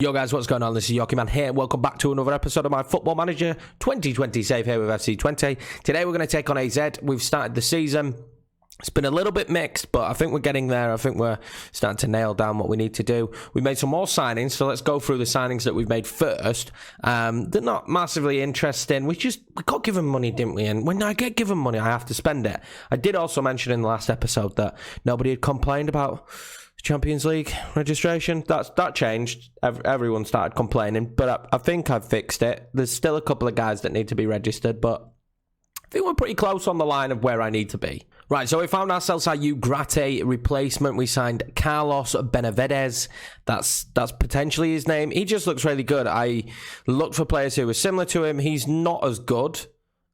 Yo guys, what's going on? This is Yoki Man here. Welcome back to another episode of my Football Manager 2020 save here with FC Twente. Today we're going to take on AZ. We've started the season. It's been a little bit mixed, but I think we're getting there. I think we're starting to nail down what we need to do. We made some more signings, so let's go through the signings that we've made first. They're not massively interesting. We got given money, didn't we? And when I get given money, I have to spend it. I did also mention in the last episode that nobody had complained about Champions League registration. That changed. Everyone started complaining, but I think I've fixed it. There's still a couple of guys that need to be registered, but I think we're pretty close on the line of where I need to be. Right, so we found ourselves our Ugrate replacement. We signed Carlos Benavides. That's potentially his name. He just looks really good. I looked for players who were similar to him. He's not as good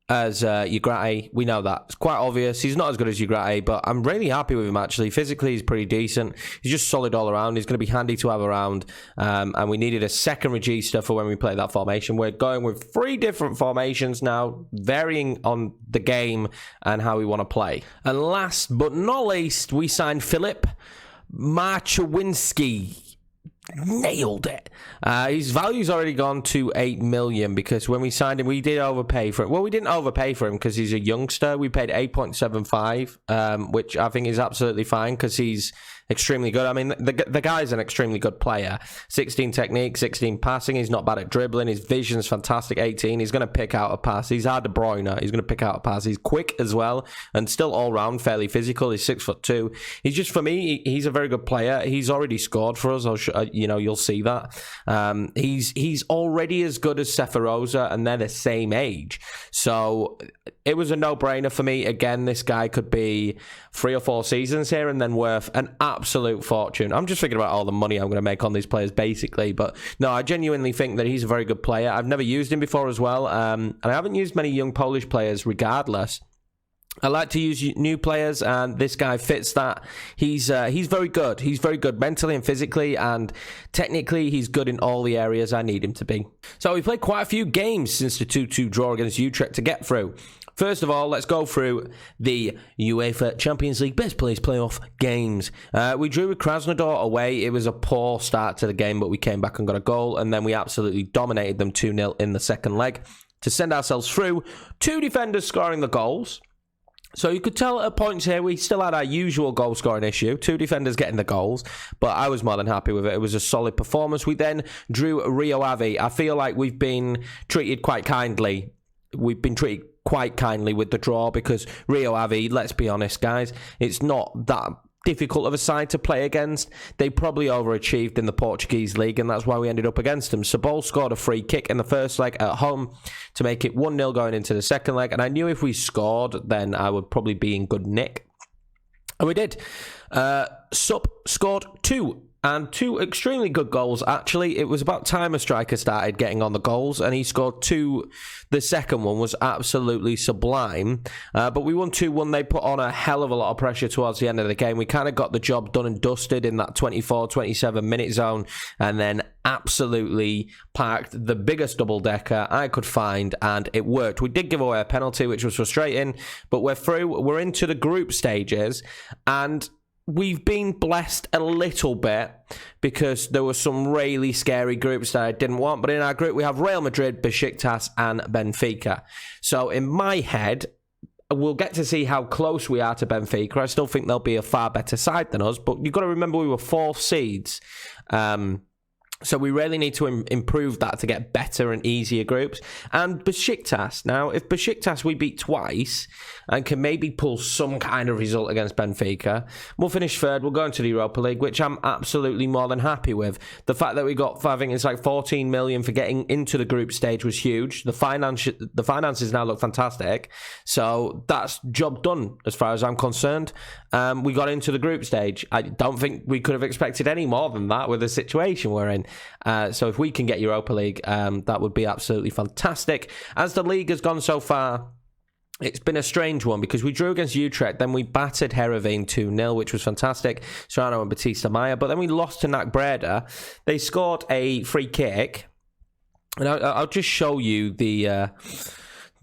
as Ugrate. We know that. It's quite obvious. He's not as good as Ugrate, but I'm really happy with him, actually. Physically, he's pretty decent. He's just solid all around. He's going to be handy to have around. And we needed a second register for when we play that formation. We're going with 3 different formations now, varying on the game and how we want to play. And last but not least, we signed Filip Winsky. Nailed it. His value's already gone to 8 million because when we signed him, we did overpay for it. Well, we didn't overpay for him because he's a youngster. We paid 8.75, which I think is absolutely fine because he's extremely good. I mean, the guy's an extremely good player. 16 technique, 16 passing. He's not bad at dribbling. His vision's fantastic. 18. He's going to pick out a pass. He's our De Bruyne. He's going to pick out a pass. He's quick as well and still all round fairly physical. He's 6'2". He's just, for me, he's a very good player. He's already scored for us. You'll see that. He's already as good as Seferoza, and they're the same age. So it was a no-brainer for me. Again, this guy could be 3 or 4 seasons here and then worth an absolute fortune. I'm just thinking about all the money I'm going to make on these players, basically. But no, I genuinely think that he's a very good player. I've never used him before as well. And I haven't used many young Polish players regardless. I like to use new players, and this guy fits that. He's very good. He's very good mentally and physically, and technically he's good in all the areas I need him to be. So we played quite a few games since the 2-2 draw against Utrecht to get through. First of all, let's go through the UEFA Champions League Best Players Playoff games. We drew with Krasnodar away. It was a poor start to the game, but we came back and got a goal, and then we absolutely dominated them 2-0 in the second leg to send ourselves through. 2 defenders scoring the goals. So you could tell at points here we still had our usual goal-scoring issue. 2 defenders getting the goals, but I was more than happy with it. It was a solid performance. We then drew Rio Ave. I feel like we've been treated quite kindly. We've been treated quite kindly with the draw because Rio Ave, let's be honest, guys, it's not that difficult of a side to play against. They probably overachieved in the Portuguese league, and that's why we ended up against them. Sabol scored a free kick in the first leg at home to make it 1-0 going into the second leg, and I knew if we scored, then I would probably be in good nick. And we did. Sup scored 2. And 2 extremely good goals, actually. It was about time a striker started getting on the goals, and he scored 2. The second one was absolutely sublime. But we won 2-1. They put on a hell of a lot of pressure towards the end of the game. We kind of got the job done and dusted in that 24, 27-minute zone, and then absolutely parked the biggest double-decker I could find, and it worked. We did give away a penalty, which was frustrating, but we're through. We're into the group stages, and we've been blessed a little bit because there were some really scary groups that I didn't want. But in our group, we have Real Madrid, Besiktas, and Benfica. So in my head, we'll get to see how close we are to Benfica. I still think they'll be a far better side than us. But you've got to remember we were 4th seeds. So we really need to improve that to get better and easier groups. And Besiktas, now, if Besiktas we beat twice and can maybe pull some kind of result against Benfica, we'll finish 3rd. We'll go into the Europa League, which I'm absolutely more than happy with. The fact that we got, I think it's like 14 million for getting into the group stage was huge. The finances now look fantastic. So that's job done as far as I'm concerned. We got into the group stage. I don't think we could have expected any more than that with the situation we're in. So if we can get Europa League, that would be absolutely fantastic. As the league has gone so far, it's been a strange one because we drew against Utrecht, then we battered Heerenveen 2-0, which was fantastic. Serrano and Batista Maya, but then we lost to NAC Breda. They scored a free kick, and I'll just show you the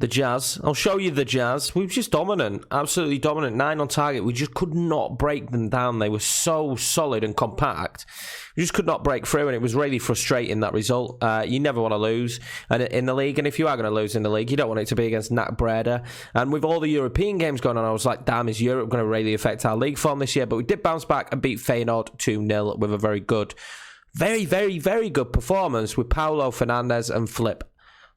The Jazz. I'll show you the Jazz. We were just dominant. Absolutely dominant. 9 on target. We just could not break them down. They were so solid and compact. We just could not break through, and it was really frustrating, that result. You never want to lose in the league, and if you are going to lose in the league, you don't want it to be against Nat Breda. And with all the European games going on, I was like, damn, is Europe going to really affect our league form this year? But we did bounce back and beat Feyenoord 2-0 with a very good, very, very, very good performance with Paulo Fernandes and Flip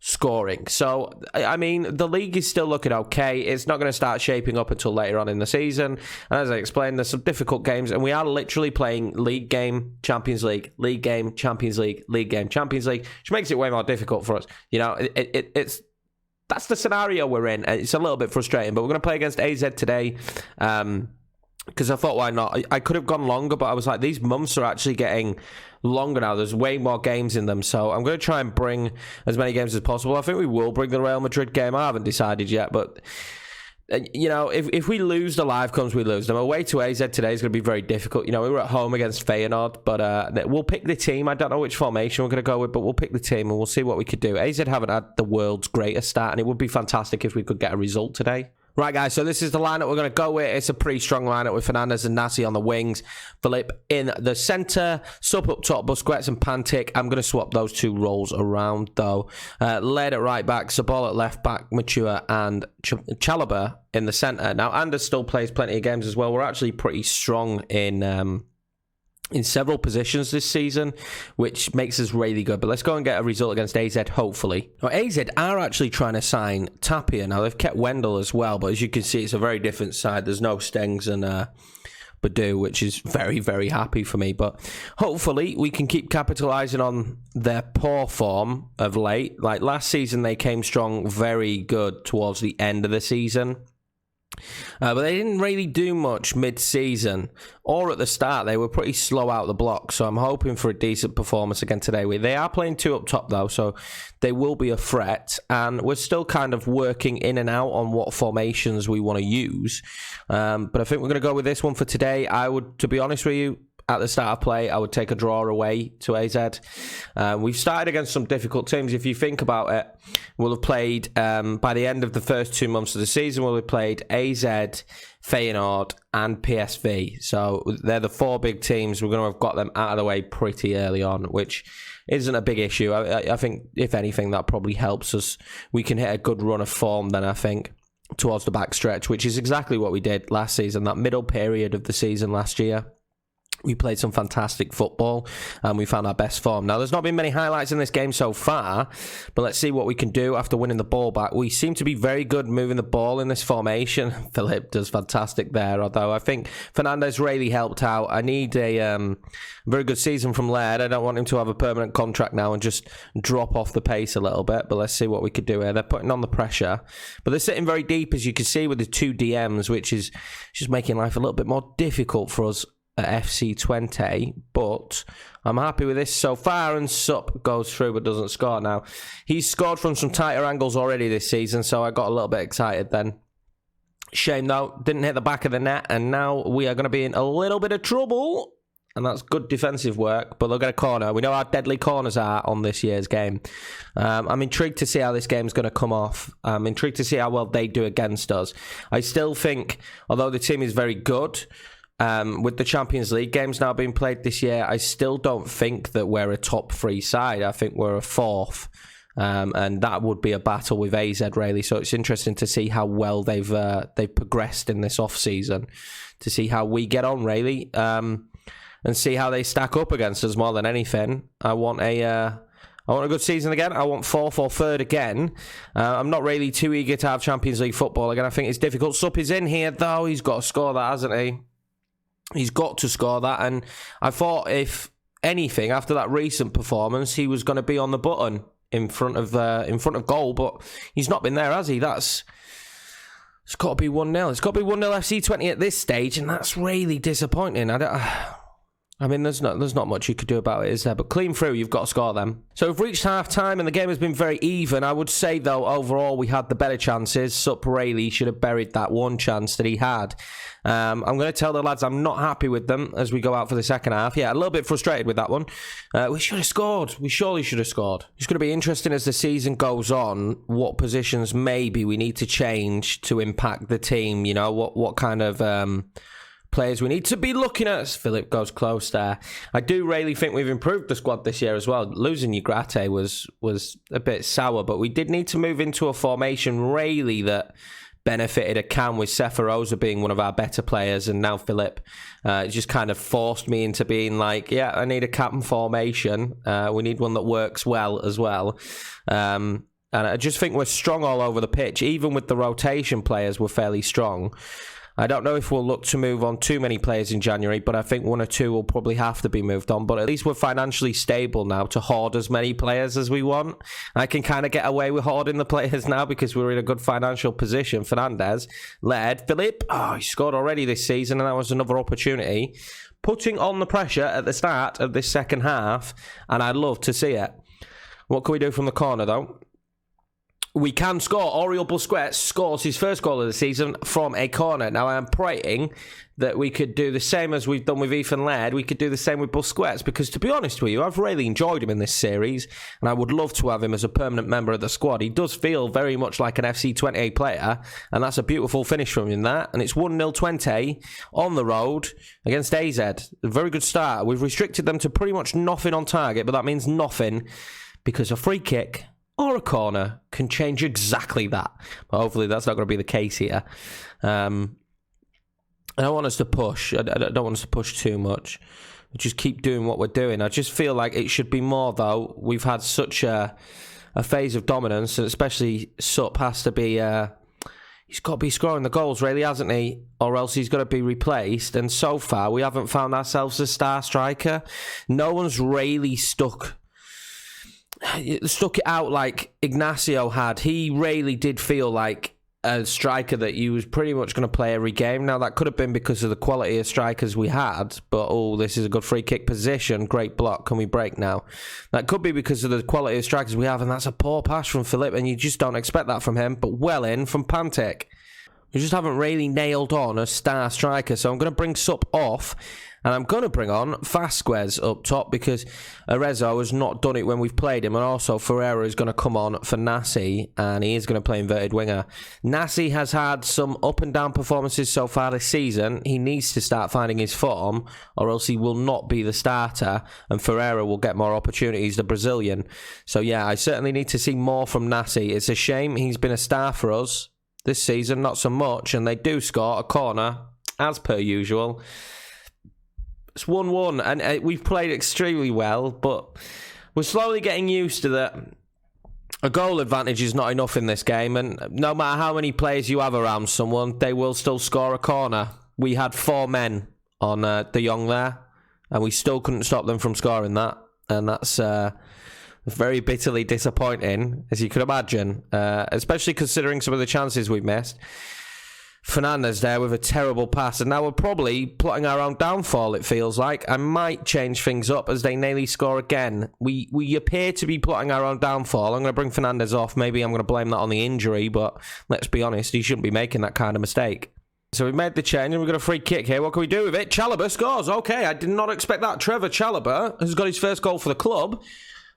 scoring. So, I mean, the league is still looking okay. It's not going to start shaping up until later on in the season. And as I explained, there's some difficult games, and we are literally playing league game, Champions League, league game, Champions League, league game, Champions League, which makes it way more difficult for us. You know, it's that's the scenario we're in, and it's a little bit frustrating. But we're going to play against AZ today. Because I thought, why not? I could have gone longer, but I was like, these months are actually getting longer now. There's way more games in them, so I'm going to try and bring as many games as possible. I think we will bring the Real Madrid game. I haven't decided yet, but you know, if we lose, the live comes, we lose them. Away to AZ today is going to be very difficult. You know, we were at home against Feyenoord, but we'll pick the team. I don't know which formation we're going to go with, but we'll pick the team and we'll see what we could do. AZ haven't had the world's greatest start, and it would be fantastic if we could get a result today. Right, guys, so this is the lineup we're going to go with. It's a pretty strong lineup with Fernandes and Nasi on the wings, Philippe in the centre, Sup up top, Busquets and Pantic. I'm going to swap those two roles around, though. Led at right back, Sabol at left back, Mature and Chalobah in the centre. Now, Anders still plays plenty of games as well. We're actually pretty strong in several positions this season, which makes us really good. But let's go and get a result against AZ, hopefully. Now, AZ are actually trying to sign Tapia. Now, they've kept Wendell as well, but as you can see, it's a very different side. There's no Stengs and Badu, which is very, very happy for me. But hopefully, we can keep capitalising on their poor form of late. Like last season, they came strong, very good towards the end of the season. But they didn't really do much mid-season or at the start. They were pretty slow out the block, so I'm hoping for a decent performance again today. They are playing 2 up top, though, so they will be a threat, and we're still kind of working in and out on what formations we want to use. But I think we're going to go with this one for today. I would, to be honest with you, at the start of play, I would take a draw away to AZ. We've started against some difficult teams. If you think about it, we'll have played, by the end of the first 2 months of the season, we'll have played AZ, Feyenoord, and PSV. So they're the 4 big teams. We're going to have got them out of the way pretty early on, which isn't a big issue. I think, if anything, that probably helps us. We can hit a good run of form then, I think, towards the back stretch, which is exactly what we did last season, that middle period of the season last year. We played some fantastic football and we found our best form. Now, there's not been many highlights in this game so far, but let's see what we can do after winning the ball back. We seem to be very good moving the ball in this formation. Philippe does fantastic there, although I think Fernandes really helped out. I need a very good season from Laird. I don't want him to have a permanent contract now and just drop off the pace a little bit, but let's see what we could do here. They're putting on the pressure, but they're sitting very deep, as you can see, with the 2 DMs, which is just making life a little bit more difficult for us at FC Twente, but I'm happy with this so far, and Sup goes through but doesn't score. Now, he's scored from some tighter angles already this season, so I got a little bit excited then. Shame though, didn't hit the back of the net, and now we are going to be in a little bit of trouble, and that's good defensive work, but they'll get a corner. We know how deadly corners are on this year's game. I'm intrigued to see how this game's going to come off. I'm intrigued to see how well they do against us. I still think, although the team is very good, with the Champions League games now being played this year, I still don't think that we're a top 3 side. I think we're a 4th, and that would be a battle with AZ, really. So it's interesting to see how well they've progressed in this off season, to see how we get on, really, and see how they stack up against us more than anything. I want a good season again. I want 4th or 3rd again. I'm not really too eager to have Champions League football again. I think it's difficult. Sup is in here, though. He's got to score that, hasn't he? He's got to score that, and I thought, if anything, after that recent performance, he was going to be on the button in front of goal, but he's not been there, has he? It's got to be 1-0. It's got to be 1-0 FC Twente at this stage, and that's really disappointing. I mean, there's not much you could do about it, is there? But clean through, you've got to score them. So we've reached half-time, and the game has been very even. I would say, though, overall, we had the better chances. Sup Rayleigh should have buried that one chance that he had. I'm going to tell the lads I'm not happy with them as we go out for the second half. Yeah, a little bit frustrated with that one. We should have scored. We surely should have scored. It's going to be interesting as the season goes on, what positions maybe we need to change to impact the team. You know, what kind of... players we need to be looking at. Philip goes close there. I do really think we've improved the squad this year as well. Losing Ugrate was a bit sour, but we did need to move into a formation really that benefited a can with Seferoza being one of our better players, and now Philip just kind of forced me into being like, yeah, I need a captain formation. We need one that works well as well. And I just think we're strong all over the pitch. Even with the rotation players, we're fairly strong. I don't know if we'll look to move on too many players in January, but I think one or two will probably have to be moved on. But at least we're financially stable now to hoard as many players as we want. I can kind of get away with hoarding the players now because we're in a good financial position. Fernandez led. Philip, he scored already this season, and that was another opportunity. Putting on the pressure at the start of this second half, and I'd love to see it. What can we do from the corner, though? We can score. Oriol Busquets scores his first goal of the season from a corner. Now, I am praying that we could do the same as we've done with Ethan Laird. We could do the same with Busquets, because to be honest with you, I've really enjoyed him in this series, and I would love to have him as a permanent member of the squad. He does feel very much like an FC Twente player, and that's a beautiful finish from him, that. And it's 1-0 Twente on the road against AZ. A very good start. We've restricted them to pretty much nothing on target, but that means nothing, because a free kick or a corner can change exactly that. But hopefully that's not going to be the case here. I don't want us to push. I don't want us to push too much. We just keep doing what we're doing. I just feel like it should be more, though. We've had such a phase of dominance, and especially Sup has to be... he's got to be scoring the goals, really, hasn't he? Or else he's got to be replaced. And so far, we haven't found ourselves a star striker. No one's really stuck it out like Ignacio had. He really did feel like a striker that you was pretty much going to play every game. Now, that could have been because of the quality of strikers we had, but this is a good free kick position. Great block. Can we break now? That could be because of the quality of strikers we have, and that's a poor pass from Philip, and you just don't expect that from him, but well in from Pantic. We just haven't really nailed on a star striker, so I'm going to bring Sup off, and I'm going to bring on Vasquez up top, because Arezzo has not done it when we've played him, and also Ferreira is going to come on for Nassi, and he is going to play inverted winger. Nassi has had some up and down performances so far this season. He needs to start finding his form, or else he will not be the starter, and Ferreira will get more opportunities, the Brazilian. So yeah, I certainly need to see more from Nassi. It's a shame he's been a star for us this season, not so much, and they do score a corner, as per usual. It's 1-1, and we've played extremely well, but we're slowly getting used to that. A goal advantage is not enough in this game, and no matter how many players you have around someone, they will still score a corner. We had 4 men on De Jong there, and we still couldn't stop them from scoring that, and that's... very bitterly disappointing, as you could imagine, especially considering some of the chances we've missed. Fernandez there with a terrible pass, and now we're probably plotting our own downfall, it feels like. I might change things up as they nearly score again. We appear to be plotting our own downfall. I'm going to bring Fernandez off. Maybe I'm going to blame that on the injury, but let's be honest, he shouldn't be making that kind of mistake. So we've made the change, and we've got a free kick here. What can we do with it? Chalobah scores. Okay, I did not expect that. Trevor Chalobah has got his first goal for the club.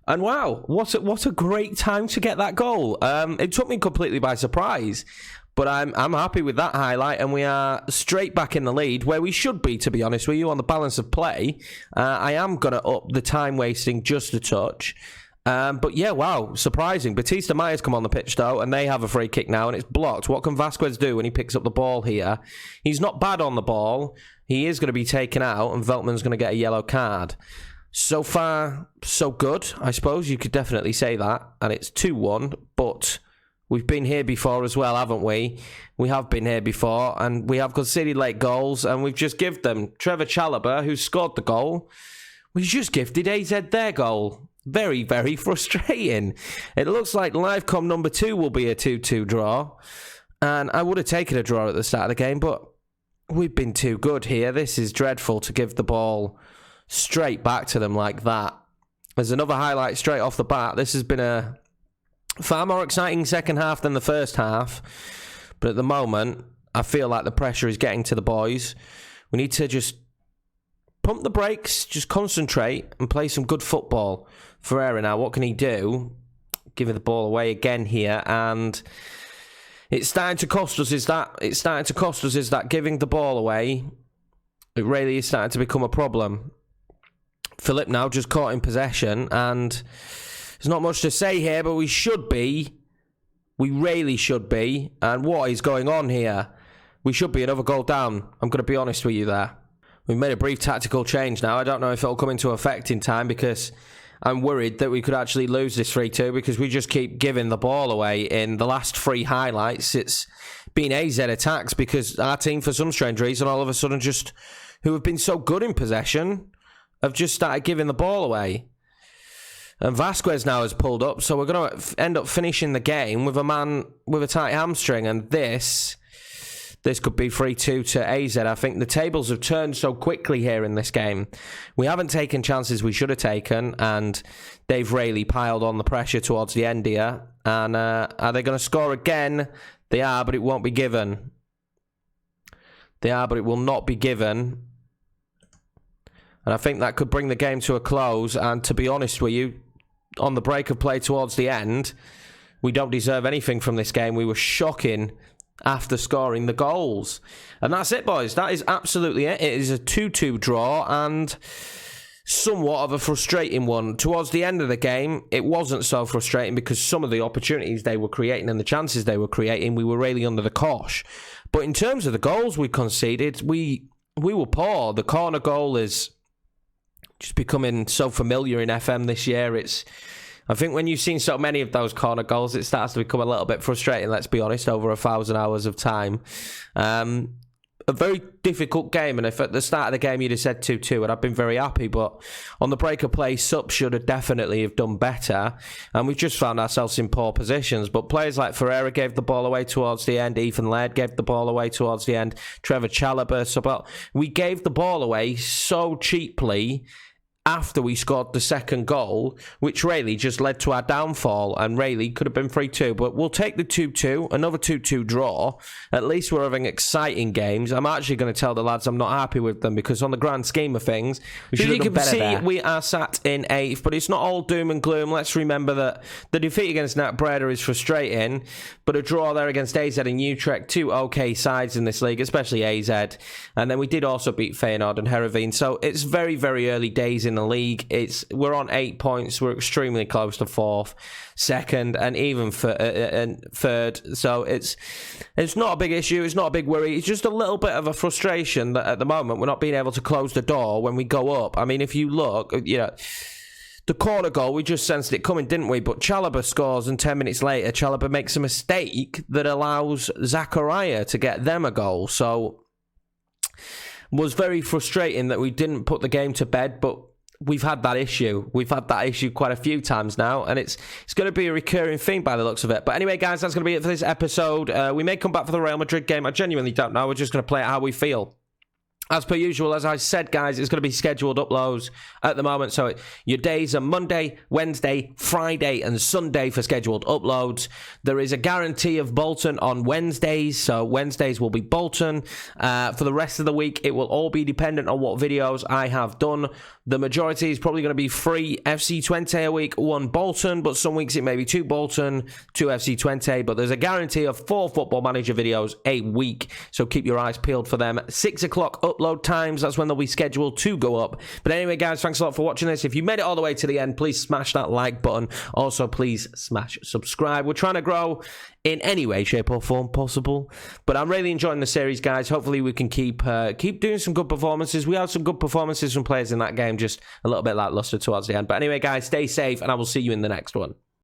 And wow, what a great time to get that goal. It took me completely by surprise, but I'm happy with that highlight, and we are straight back in the lead, where we should be, to be honest with you, on the balance of play. I am going to up the time wasting just a touch. But yeah, wow, surprising. Batista Myers come on the pitch, though, and they have a free kick now, and it's blocked. What can Vasquez do when he picks up the ball here? He's not bad on the ball. He is going to be taken out, and Veltman's going to get a yellow card. So far, so good, I suppose. You could definitely say that. And it's 2-1, but we've been here before as well, haven't we? We have been here before, and we have conceded late goals, and we've just given them. Trevor Chalobah, who scored the goal, we just gifted AZ their goal. Very, very frustrating. It looks like Livecom number 2 will be a 2-2 draw, and I would have taken a draw at the start of the game, but we've been too good here. This is dreadful to give the ball straight back to them like that. There's another highlight straight off the bat. This has been a far more exciting second half than the first half. But at the moment, I feel like the pressure is getting to the boys. We need to just pump the brakes, just concentrate and play some good football. Ferreira now, what can he do? Giving the ball away again here, and it's starting to cost us. Is that giving the ball away? It really is starting to become a problem. Philip now just caught in possession, and there's not much to say here, but we should be. We really should be. And what is going on here? We should be another goal down. I'm going to be honest with you there. We've made a brief tactical change now. I don't know if it'll come into effect in time, because I'm worried that we could actually lose this 3-2 because we just keep giving the ball away. In the last 3 highlights, it's been AZ attacks because our team, for some strange reason, all of a sudden just, who have been so good in possession, have just started giving the ball away. And Vasquez now has pulled up, so we're going to end up finishing the game with a man with a tight hamstring, and this could be 3-2 to AZ. I think the tables have turned so quickly here in this game. We haven't taken chances we should have taken, and they've really piled on the pressure towards the end here. And are they going to score again? They are, but it won't be given. They are, but it will not be given. And I think that could bring the game to a close. And to be honest with you, on the break of play towards the end, we don't deserve anything from this game. We were shocking after scoring the goals. And that's it, boys. That is absolutely it. It is a 2-2 draw, and somewhat of a frustrating one. Towards the end of the game, it wasn't so frustrating because some of the opportunities they were creating and the chances they were creating, we were really under the cosh. But in terms of the goals we conceded, we were poor. The corner goal is just becoming so familiar in FM this year. I think when you've seen so many of those corner goals, it starts to become a little bit frustrating, let's be honest, over 1,000 hours of time. A very difficult game, and if at the start of the game you'd have said 2-2, and I've been very happy, but on the break of play, Sup should have definitely have done better, and we've just found ourselves in poor positions. But players like Ferreira gave the ball away towards the end, Ethan Laird gave the ball away towards the end, Trevor Chalobah, so we gave the ball away so cheaply after we scored the second goal, which really just led to our downfall, and really could have been 3-2. But we'll take the 2-2, another 2-2 draw. At least we're having exciting games. I'm actually going to tell the lads I'm not happy with them, because on the grand scheme of things, we should have done better there. We are sat in 8th, but it's not all doom and gloom. Let's remember that the defeat against Nat Breda is frustrating, but a draw there against AZ and Utrecht, 2 okay sides in this league, especially AZ. And then we did also beat Feyenoord and Heerenveen. So it's very, very early days in the league. We're on 8 points. We're extremely close to 4th, 2nd, and even 3rd. So it's not a big issue. It's not a big worry. It's just a little bit of a frustration that at the moment we're not being able to close the door when we go up. I mean, if you look, the corner goal, we just sensed it coming, didn't we? But Chalobah scores, and 10 minutes later, Chalobah makes a mistake that allows Zakaria to get them a goal. So was very frustrating that we didn't put the game to bed, but we've had that issue. We've had that issue quite a few times now, and it's going to be a recurring theme by the looks of it. But anyway, guys, that's going to be it for this episode. We may come back for the Real Madrid game. I genuinely don't know. We're just going to play it how we feel. As per usual, as I said, guys, it's going to be scheduled uploads at the moment. So your days are Monday, Wednesday, Friday, and Sunday for scheduled uploads. There is a guarantee of Bolton on Wednesdays. So Wednesdays will be Bolton. For the rest of the week, it will all be dependent on what videos I have done. The majority is probably going to be 3 FC Twente a week, 1 Bolton. But some weeks it may be 2 Bolton, 2 FC Twente. But there's a guarantee of 4 Football Manager videos a week. So keep your eyes peeled for them. 6 o'clock upload times, that's when they'll be scheduled to go up. But anyway, guys, thanks a lot for watching this. If you made it all the way to the end, please smash that like button. Also, please smash subscribe. We're trying to grow in any way, shape or form possible, but I'm really enjoying the series, guys. Hopefully we can keep doing some good performances. We had some good performances from players in that game, just a little bit lackluster towards the end. But anyway, guys, stay safe, and I will see you in the next one.